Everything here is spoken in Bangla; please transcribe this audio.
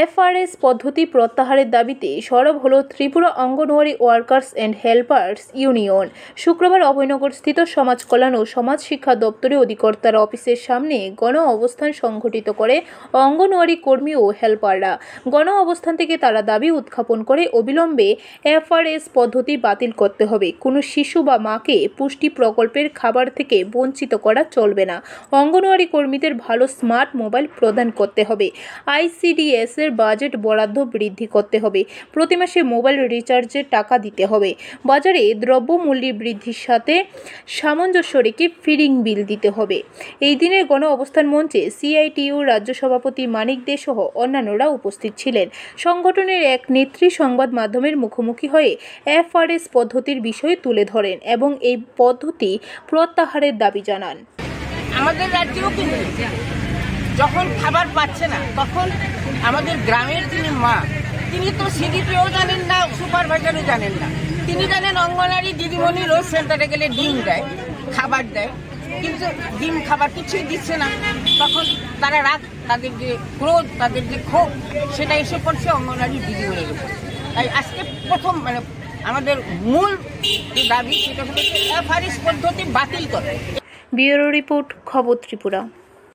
এফআরএস পদ্ধতি প্রত্যাহারের দাবিতে সরব হল Tripura anganwadi workers and helpers union. শুক্রবার অভয়নগরস্থিত সমাজ কল্যাণ ও সমাজ শিক্ষা দপ্তরের অধিকর্তার অফিসের সামনে গণ অবস্থান সংঘটিত করে অঙ্গনওয়াড়ি কর্মী ও হেল্পাররা। গণ অবস্থান থেকে তারা দাবি উত্থাপন করে অবিলম্বে এফআরএস পদ্ধতি বাতিল করতে হবে। কোনো শিশু বা মাকে পুষ্টি প্রকল্পের খাবার থেকে বঞ্চিত করা চলবে না। অঙ্গনওয়াড়ি কর্মীদের ভালো স্মার্ট মোবাইল প্রদান করতে হবে। আইসিডিএস এর বাজেট বরাদ্দ বৃদ্ধি করতে হবে। প্রতি মাসে মোবাইল রিচার্জের টাকা দিতে হবে। বাজারে দ্রব্যমূল্য বৃদ্ধির সাথে সামঞ্জস্য রেখে ফিডিং বিল দিতে হবে। এই দিনের গণ অবস্থান মঞ্চে সিআইটিইউ রাজ্য সভাপতি মানিক দে সহ অন্যান্যরা উপস্থিত ছিলেন। সংগঠনের এক নেত্রী সংবাদ মাধ্যমের মুখোমুখি হয়ে এফআরএস পদ্ধতির বিষয়ে তুলে ধরেন এবং এই পদ্ধতি প্রত্যাহারের দাবি জানান। আমাদের রাজ্যেও কিন্তু যখন খাবার পাচ্ছে না তখন আমাদের গ্রামের যিনি মা তিনি তো সিডিপিও জানেন না, সুপারভাইজারও জানেন না। তিনি জানেন অঙ্গনওয়াড়ি দিদিমণি রোজ সেন্টারে গেলে ডিম দেয়, খাবার দেয়, কিন্তু ডিম খাবার কিছুই দিচ্ছে না। তখন তারা রাগ, তাদের যে ক্রোধ, তাদের যে ক্ষোভ সেটা এসে পড়ছে অঙ্গনওয়াড়ি দিদিমণির উপর। তাই আজকে প্রথম আমাদের মূল যে দাবি সেটা হচ্ছে এফআরএস পদ্ধতি বাতিল করে। ব্যুরো রিপোর্ট, খবর ত্রিপুরা।